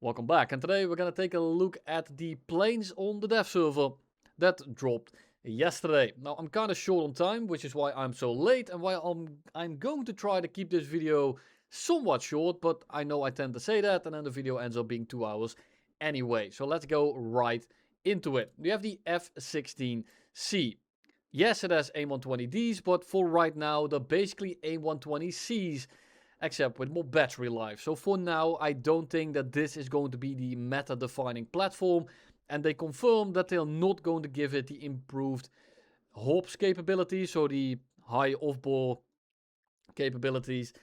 Welcome back, and today we're gonna take a look at the planes on the dev server that dropped yesterday. Now I'm kinda short on time, which is why I'm so late and why I'm going to try to keep this video somewhat short, but I know I tend to say that and then the video ends up being 2 hours anyway. So let's go right into it. We have the F-16C. Yes, it has AIM-120Ds, but for right now they're basically AIM-120Cs, except with more battery life. So for now, I don't think that this is going to be the meta-defining platform, and they confirm that they're not going to give it the improved HOPS capabilities, so the high off-bore capabilities,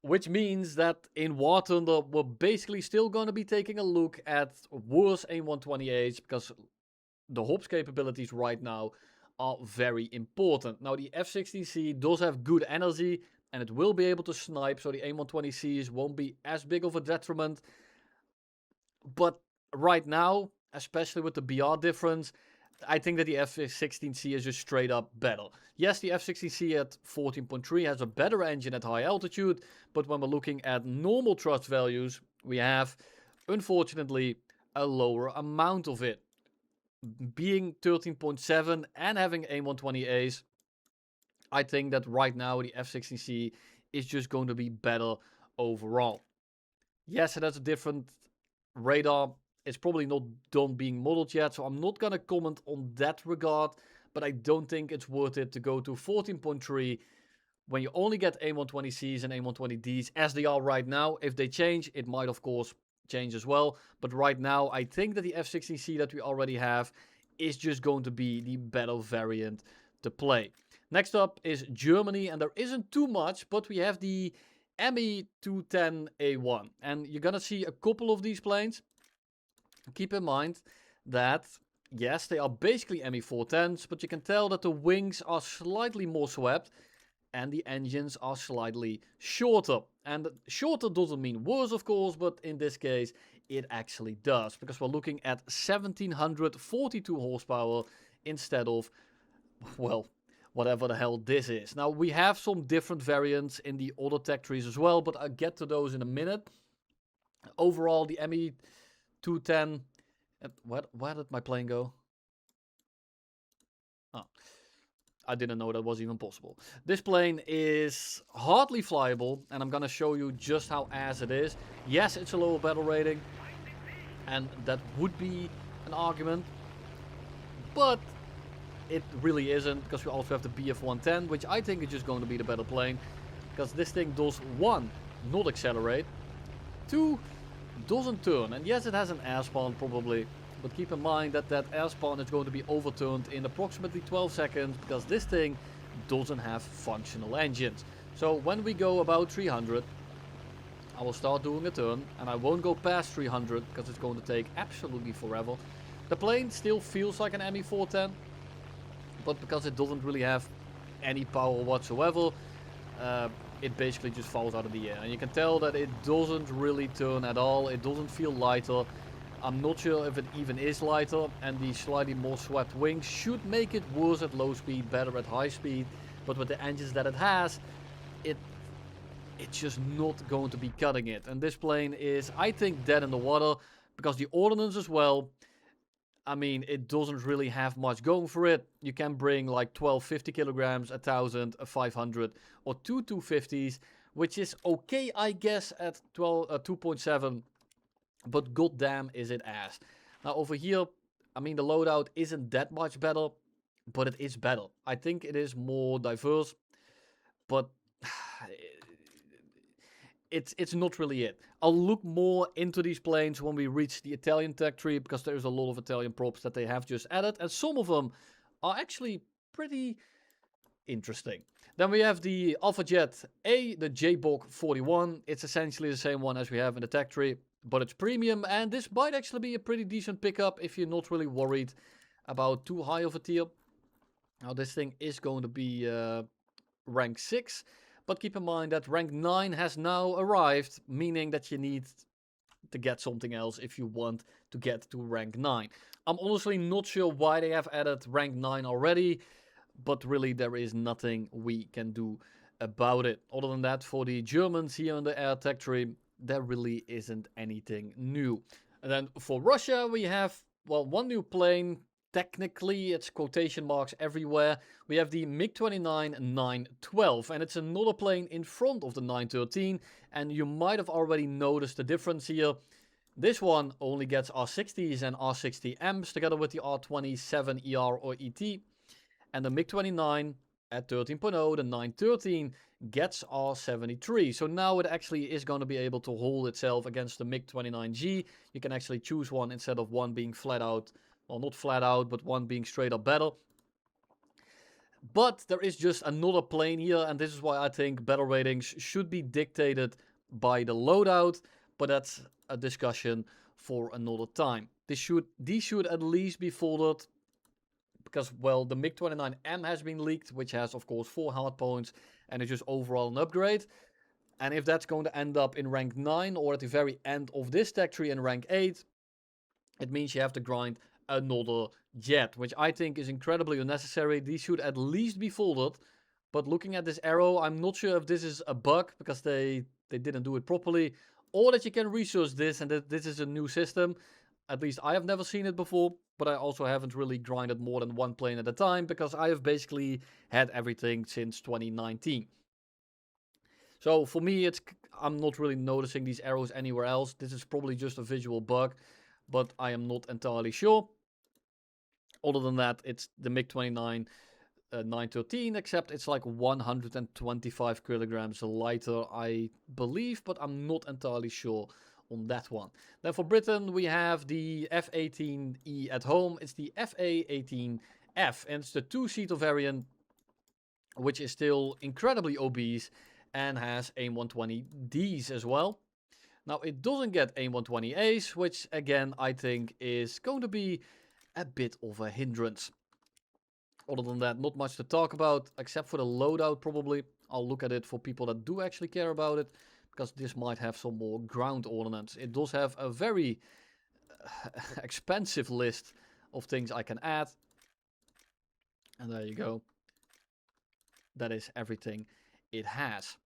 which means that in War Thunder, we're basically still going to be taking a look at worse AIM-128s, because the HOPS capabilities right now are very important. Now, the F-16C does have good energy, and it will be able to snipe, so the AIM-120Cs won't be as big of a detriment. But right now, especially with the BR difference, I think that the F-16C is just straight up better. Yes, the F-16C at 14.3 has a better engine at high altitude, but when we're looking at normal thrust values, we have, unfortunately, a lower amount of it. Being 13.7 and having AIM-120As, I think that right now the F-16C is just going to be better overall. Yes, it has a different radar. It's probably not done being modeled yet, so I'm not going to comment on that regard, but I don't think it's worth it to go to 14.3 when you only get AIM-120Cs and AIM-120Ds as they are right now. If they change, it might of course change as well, but right now I think that the F-16C that we already have is just going to be the better variant to play. Next up is Germany, and there isn't too much, but we have the ME-210A1, and you're gonna see a couple of these planes. Keep in mind that, yes, they are basically ME-410s, but you can tell that the wings are slightly more swept, and the engines are slightly shorter. And shorter doesn't mean worse, of course, but in this case, it actually does, because we're looking at 1742 horsepower instead of, well, whatever the hell this is. Now, we have some different variants in the other tech trees as well, but I'll get to those in a minute. Overall, the ME-210... Where did my plane go? Oh, I didn't know that was even possible. This plane is hardly flyable, and I'm gonna show you just how ass it is. Yes, it's a lower battle rating, and that would be an argument, but it really isn't, because we also have the BF-110, which I think is just going to be the better plane, because this thing does, 1, not accelerate, 2, doesn't turn, and yes, it has an airspan probably, but keep in mind that that airspan is going to be overturned in approximately 12 seconds, because this thing doesn't have functional engines. So when we go about 300, I will start doing a turn, and I won't go past 300, because it's going to take absolutely forever. The plane still feels like an ME-410, but because it doesn't really have any power whatsoever, it basically just falls out of the air. And you can tell that it doesn't really turn at all. It doesn't feel lighter. I'm not sure if it even is lighter, and the slightly more swept wings should make it worse at low speed, better at high speed. But with the engines that it has, it's just not going to be cutting it. And this plane is, I think, dead in the water, because the ordnance as well, I mean, it doesn't really have much going for it. You can bring like 1250 kilograms, 1000, a 500, or two 250s, which is okay, I guess, at 2.7, but goddamn is it ass. Now over here, I mean, the loadout isn't that much better, but it is better. I think it is more diverse, but it's not really it. I'll look more into these planes when we reach the Italian tech tree, because there's a lot of Italian props that they have just added, and some of them are actually pretty interesting. Then we have the Alpha Jet A, the JaboG 41. It's essentially the same one as we have in the tech tree, but it's premium, and this might actually be a pretty decent pickup if you're not really worried about too high of a tier. Now this thing is going to be rank 6. But keep in mind that rank 9 has now arrived, meaning that you need to get something else if you want to get to rank 9. I'm honestly not sure why they have added rank 9 already, but really there is nothing we can do about it. Other than that, for the Germans here in the air tech tree, there really isn't anything new. And then for Russia, we have, well, one new plane. Technically, it's quotation marks everywhere. We have the MiG-29 912, and it's another plane in front of the 913, and you might have already noticed the difference here. This one only gets R60s and R60Ms together with the R27ER or ET, and the MiG-29 at 13.0, the 913, gets R73. So now it actually is going to be able to hold itself against the MiG-29G. You can actually choose one instead of one being flat out, well, not flat out, but one being straight up better. But there is just another plane here, and this is why I think battle ratings should be dictated by the loadout, but that's a discussion for another time. These should at least be folded, because, well, the MiG-29M has been leaked, which has, of course, 4 hard points, and it's just overall an upgrade. And if that's going to end up in rank 9, or at the very end of this tech tree in rank 8, it means you have to grind another jet, which I think is incredibly unnecessary. These should at least be folded, but looking at this arrow, I'm not sure if this is a bug, because they didn't do it properly, or that you can resource this, and that this is a new system. At least I have never seen it before, but I also haven't really grinded more than one plane at a time, because I have basically had everything since 2019. So for me, I'm not really noticing these arrows anywhere else. This is probably just a visual bug, but I am not entirely sure. Other than that, it's the MiG-29 913, except it's like 125 kilograms lighter, I believe, but I'm not entirely sure on that one. Then for Britain, we have the F-18E at home. It's the FA-18F, and it's the 2-seater variant, which is still incredibly obese and has AIM-120Ds as well. Now, it doesn't get AIM-120As, which again I think is going to be a bit of a hindrance. Other than that, not much to talk about, except for the loadout probably. I'll look at it for people that do actually care about it, because this might have some more ground ordnance. It does have a very expensive list of things I can add. And there you go. That is everything it has.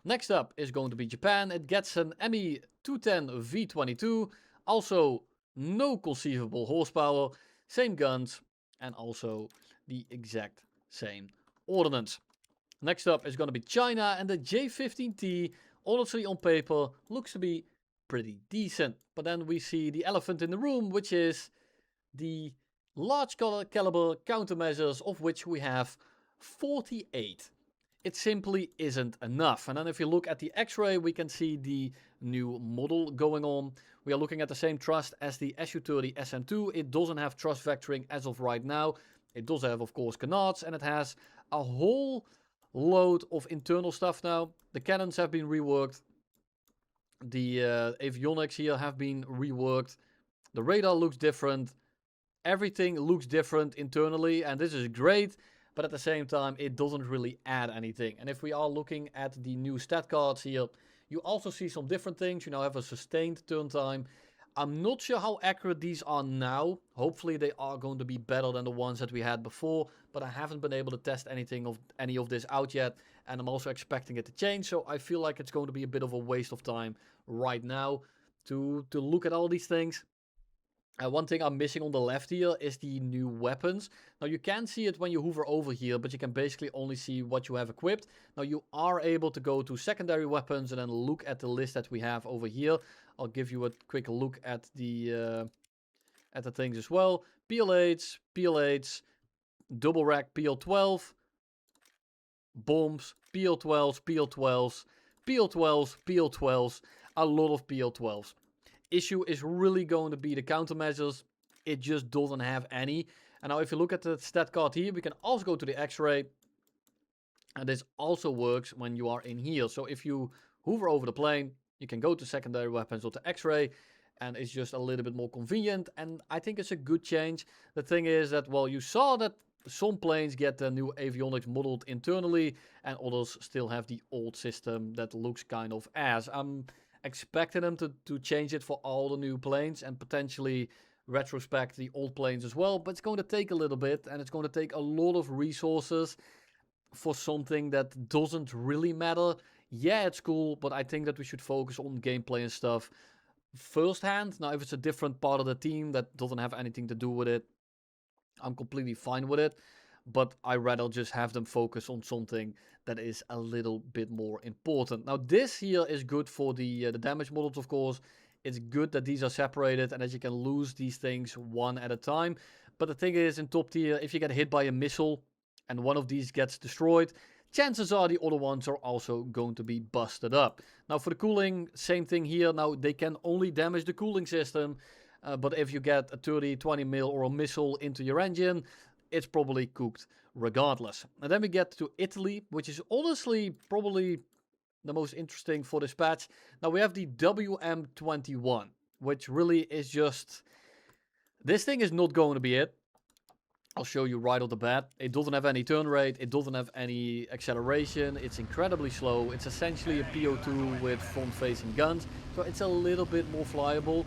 Next up is going to be Japan. It gets an ME-210V22. Also, no conceivable horsepower. Same guns. And also the exact same ordnance. Next up is going to be China. And the J-15T, honestly on paper, looks to be pretty decent. But then we see the elephant in the room, which is the large caliber countermeasures, of which we have 48. It simply isn't enough. And then if you look at the X-ray, we can see the new model going on. We are looking at the same thrust as the Su-30 SM2. It doesn't have thrust vectoring as of right now. It does have, of course, canards, and it has a whole load of internal stuff now. The cannons have been reworked. The avionics here have been reworked. The radar looks different. Everything looks different internally, and this is great. But at the same time, it doesn't really add anything. And if we are looking at the new stat cards here, you also see some different things. You now have a sustained turn time. I'm not sure how accurate these are now. Hopefully they are going to be better than the ones that we had before. But I haven't been able to test any of this out yet. And I'm also expecting it to change. So I feel like it's going to be a bit of a waste of time right now to look at all these things. One thing I'm missing on the left here is the new weapons. Now you can see it when you hover over here, but you can basically only see what you have equipped. Now you are able to go to secondary weapons and then look at the list that we have over here. I'll give you a quick look at the things as well. PL8s, double rack PL12, bombs, PL12s, a lot of PL12s. Issue is really going to be the countermeasures. It just doesn't have any. And now if you look at the stat card here, we can also go to the X-ray. And this also works when you are in here. So if you hover over the plane, you can go to secondary weapons or to X-ray. And it's just a little bit more convenient. And I think it's a good change. The thing is that, well, you saw that some planes get the new avionics modeled internally. And others still have the old system that looks kind of ass. I'm expecting them to change it for all the new planes and potentially retrospect the old planes as well, but it's going to take a little bit, and it's going to take a lot of resources for something that doesn't really matter Yeah, it's cool, but I think that we should focus on gameplay and stuff firsthand. Now, if it's a different part of the team that doesn't have anything to do with it, I'm completely fine with it. But I rather just have them focus on something that is a little bit more important. Now, this here is good for the damage models, of course. It's good that these are separated and that you can lose these things one at a time. But the thing is, in top tier, if you get hit by a missile and one of these gets destroyed, chances are the other ones are also going to be busted up. Now, for the cooling, same thing here. Now, they can only damage the cooling system. But if you get a 30, 20 mil or a missile into your engine, it's probably cooked regardless. And then we get to Italy, which is honestly probably the most interesting for this patch. Now we have the WM21, which really is just... This thing is not going to be it. I'll show you right off the bat. It doesn't have any turn rate. It doesn't have any acceleration. It's incredibly slow. It's essentially a PO2 with front-facing guns. So it's a little bit more flyable.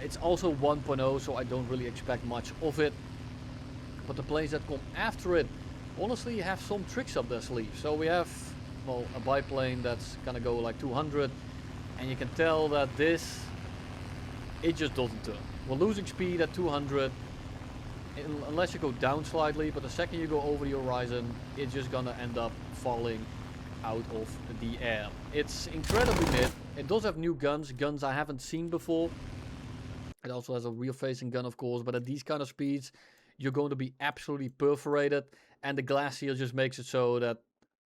It's also 1.0, so I don't really expect much of it. But the planes that come after it honestly have some tricks up their sleeve. So we have, well, a biplane that's gonna go like 200, and you can tell that this, it just doesn't turn. We're losing speed at 200 unless you go down slightly, but the second you go over the horizon, it's just gonna end up falling out of the air. It's incredibly mid. It does have new guns I haven't seen before. It also has a rear-facing gun, of course, but at these kind of speeds, you're going to be absolutely perforated, and the glass here just makes it so that,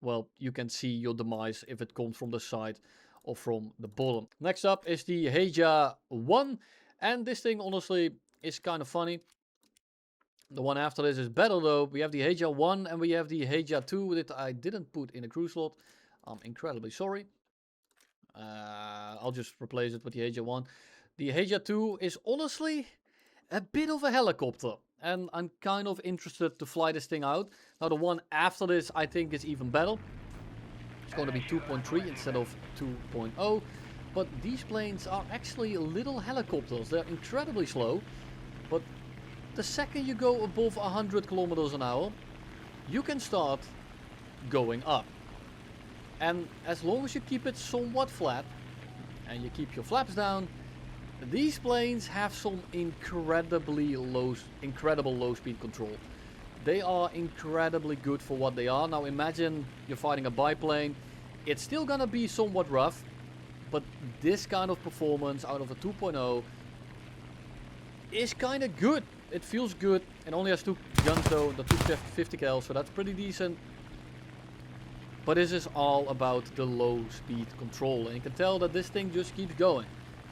well, you can see your demise if it comes from the side or from the bottom. Next up is the Héja I, and this thing honestly is kind of funny. The one after this is better though. We have the Héja I and we have the Héja II that I didn't put in a crew slot. I'm incredibly sorry. I'll just replace it with the Héja I. The Héja II is honestly a bit of a helicopter, and I'm kind of interested to fly this thing out. Now the one after this I think is even better. It's going to be 2.3 instead of 2.0, but these planes are actually little helicopters. They're incredibly slow, but the second you go above 100 kilometers an hour, you can start going up. And as long as you keep it somewhat flat and you keep your flaps down, these planes have some incredible low speed control. They are incredibly good for what they are. Now imagine you're fighting a biplane. It's still gonna be somewhat rough, but this kind of performance out of a 2.0 is kind of good. It feels good. It only has two guns though, the 250 cal, so that's pretty decent. But this is all about the low speed control, and you can tell that this thing just keeps going.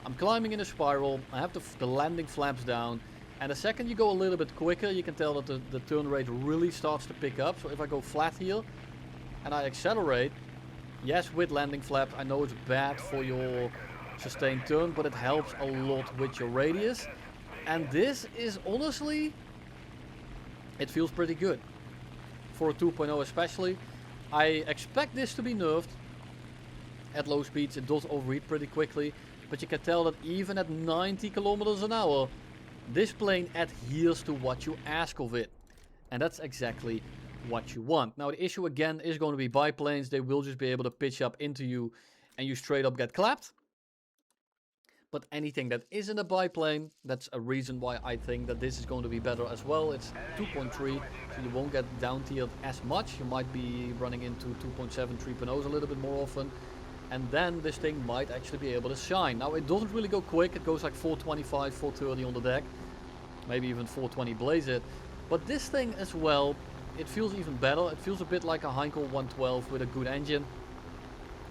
I'm climbing in a spiral, I have the landing flaps down, and the second you go a little bit quicker, you can tell that the turn rate really starts to pick up. So if I go flat here, and I accelerate, yes, with landing flaps, I know it's bad for your sustained turn, but it helps a lot with your radius. And this is honestly, it feels pretty good. For a 2.0 especially. I expect this to be nerfed. At low speeds it does overheat pretty quickly. But you can tell that even at 90 kilometers an hour, this plane adheres to what you ask of it. And that's exactly what you want. Now the issue again is going to be biplanes. They will just be able to pitch up into you and you straight up get clapped. But anything that isn't a biplane, that's a reason why I think that this is going to be better as well. It's 2.3, so you won't get down tiered as much. You might be running into 2.7, 3.0s a little bit more often. And then this thing might actually be able to shine. Now it doesn't really go quick. It goes like 425, 430 on the deck. Maybe even 420 blaze it. But this thing as well, it feels even better. It feels a bit like a Heinkel 112 with a good engine.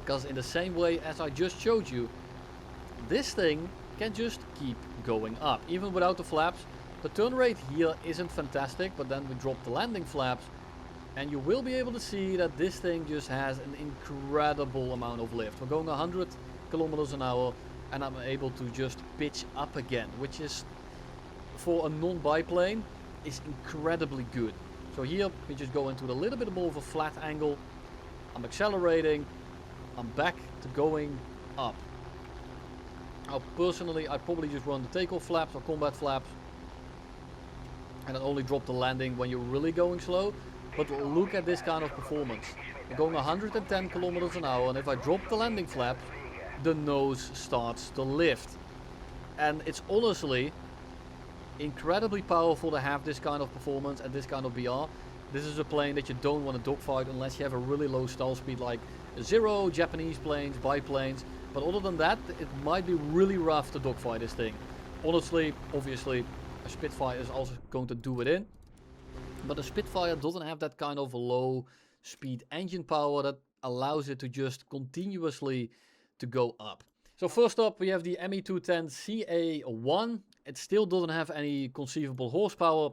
Because in the same way as I just showed you, this thing can just keep going up. Even without the flaps. The turn rate here isn't fantastic, but then we drop the landing flaps. And you will be able to see that this thing just has an incredible amount of lift. We're going 100 kilometers an hour and I'm able to just pitch up again, which is, for a non-biplane, is incredibly good. So here we just go into a little bit more of a flat angle. I'm accelerating. I'm back to going up. Now personally, I probably just run the takeoff flaps or combat flaps. And then only drop the landing when you're really going slow. But look at this kind of performance. We're going 110 kilometers an hour, and if I drop the landing flap, the nose starts to lift. And it's honestly incredibly powerful to have this kind of performance and this kind of BR. This is a plane that you don't want to dogfight unless you have a really low stall speed like Zero, Japanese planes, biplanes. But other than that, it might be really rough to dogfight this thing. Honestly, obviously, a Spitfire is also going to do it in. But a Spitfire doesn't have that kind of low speed engine power that allows it to just continuously to go up. So first up we have the ME-210CA1. It still doesn't have any conceivable horsepower,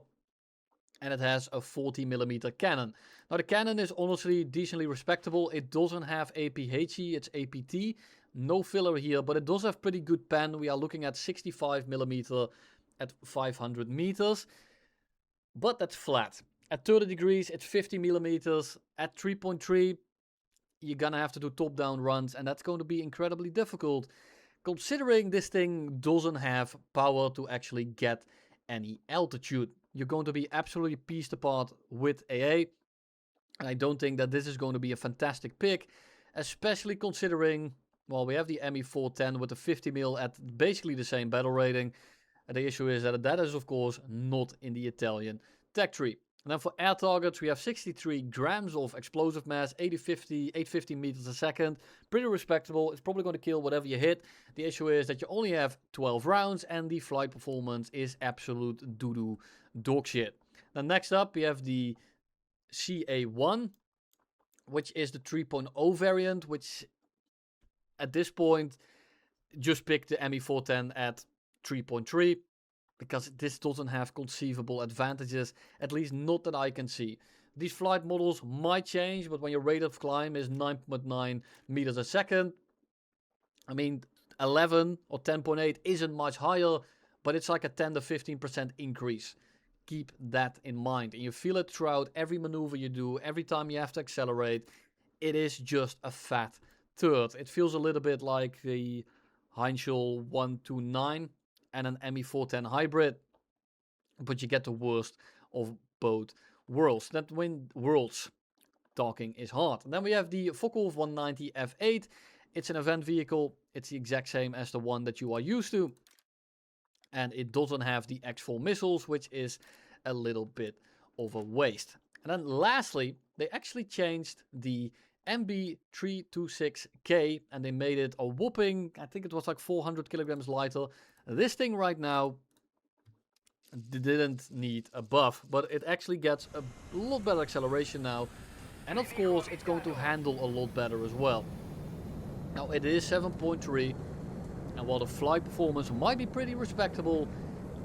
and it has a 40mm cannon. Now the cannon is honestly decently respectable. It doesn't have APHE, it's APT. No filler here, but it does have pretty good pen. We are looking at 65mm at 500 meters. But that's flat. At 30 degrees, it's 50mm. At 3.3, you're gonna have to do top-down runs, and that's going to be incredibly difficult, considering this thing doesn't have power to actually get any altitude. You're going to be absolutely pieced apart with AA, and I don't think that this is going to be a fantastic pick, especially considering, well, we have the ME-410 with the 50mm at basically the same battle rating. And the issue is that is of course not in the Italian tech tree. And then for air targets, we have 63 grams of explosive mass, 850 meters a second. Pretty respectable. It's probably going to kill whatever you hit. The issue is that you only have 12 rounds and the flight performance is absolute doo-doo dog shit. Then next up, we have the CA1, which is the 3.0 variant, which at this point just picked the ME-410 at 3.3 because this doesn't have conceivable advantages, at least not that I can see. These flight models might change, but when your rate of climb is 9.9 meters a second, I mean 11 or 10.8 isn't much higher, but it's like a 10 to 15% increase. Keep that in mind, and you feel it throughout every maneuver you do, every time you have to accelerate. It is just a fat turd. It feels a little bit like the Heinschel 129 and an ME-410 hybrid, but you get the worst of both worlds. That when worlds talking is hard. And then we have the Focke 190 F8. It's an event vehicle. It's the exact same as the one that you are used to, and it doesn't have the X4 missiles, which is a little bit of a waste. And then lastly, they actually changed the MB-326K, and they made it a whopping, I think it was like 400 kilograms lighter. This thing right now didn't need a buff, but it actually gets a lot better acceleration now, and of course it's going to handle a lot better as well. Now it is 7.3, and while the flight performance might be pretty respectable,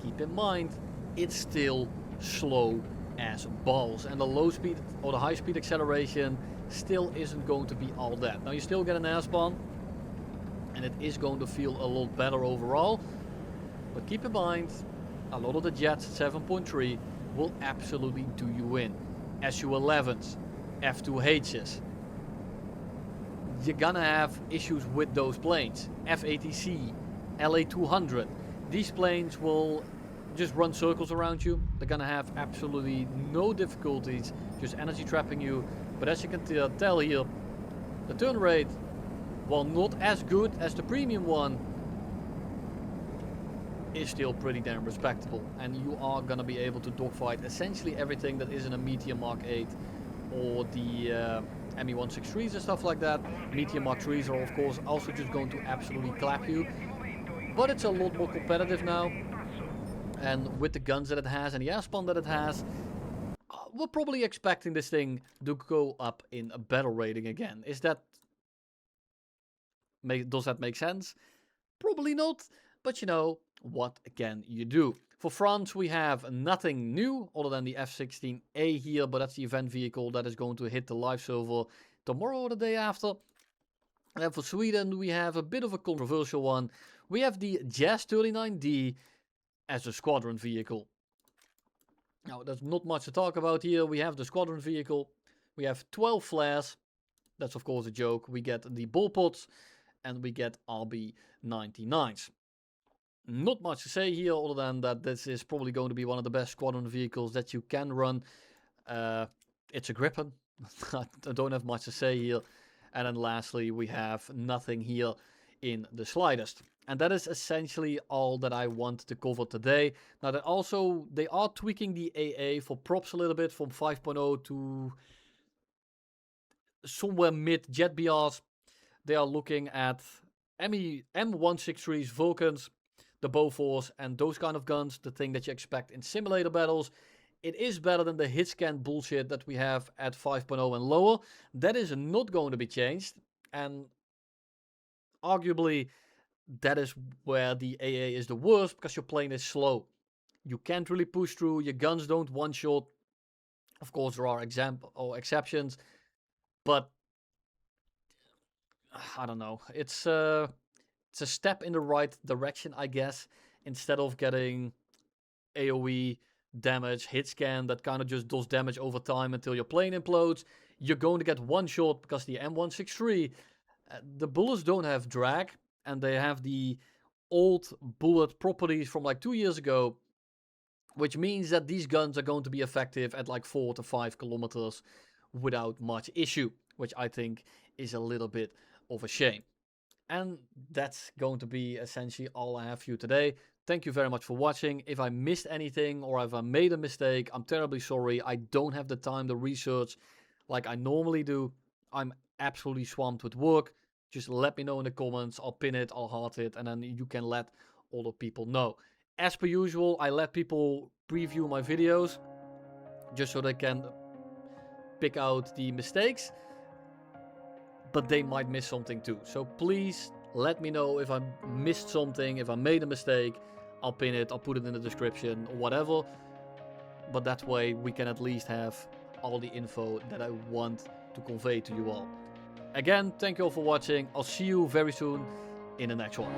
keep in mind it's still slow as balls, and the low speed or the high speed acceleration still isn't going to be all that. Now you still get an airspan, and it is going to feel a lot better overall, but keep in mind a lot of the jets at 7.3 will absolutely do you in. Su-11s, F2Hs, you're gonna have issues with those planes. F-80C, LA-200, these planes will just run circles around you. They're gonna have absolutely no difficulties just energy trapping you. But as you can tell here, the turn rate, while not as good as the premium one, is still pretty damn respectable. And you are gonna be able to dogfight essentially everything that is in a Meteor Mark 8 or the ME-163s and stuff like that. Meteor Mark 3s are of course also just going to absolutely clap you. But it's a lot more competitive now. And with the guns that it has and the airspan that it has, we're probably expecting this thing to go up in a battle rating again. Does that make sense? Probably not, but you know, what can you do? For France, we have nothing new other than the F-16A here, but that's the event vehicle that is going to hit the live server tomorrow or the day after. And for Sweden, we have a bit of a controversial one. We have the JAS39D as a squadron vehicle. Now, there's not much to talk about here. We have the squadron vehicle. We have 12 flares. That's of course a joke. We get the ball pods and we get RB99s. Not much to say here other than that this is probably going to be one of the best squadron vehicles that you can run. it's a Gripen. I don't have much to say here. And then lastly, we have nothing here in the slightest. And that is essentially all that I want to cover today. Now they are tweaking the AA for props a little bit from 5.0 to somewhere mid jet BRs. They are looking at M163s, Vulcans, the Bofors, and those kind of guns, the thing that you expect in simulator battles. It is better than the hit scan bullshit that we have at 5.0 and lower. That is not going to be changed. And arguably, that is where the AA is the worst, because your plane is slow. You can't really push through, your guns don't one-shot. Of course, there are exceptions, but I don't know. It's a step in the right direction, I guess. Instead of getting AoE damage, hit scan that kind of just does damage over time until your plane implodes, you're going to get one shot because the M163, the bullets don't have drag, and they have the old bullet properties from like 2 years ago, which means that these guns are going to be effective at like 4 to 5 kilometers without much issue, which I think is a little bit of a shame. And that's going to be essentially all I have for you today. Thank you very much for watching. If I missed anything or if I made a mistake, I'm terribly sorry. I don't have the time to research like I normally do. I'm absolutely swamped with work. Just let me know in the comments. I'll pin it, I'll heart it, and then you can let other people know. As per usual, I let people preview my videos just so they can pick out the mistakes, but they might miss something too. So please let me know if I missed something, if I made a mistake. I'll pin it, I'll put it in the description or whatever. But that way we can at least have all the info that I want to convey to you all. Again, thank you all for watching. I'll see you very soon in the next one.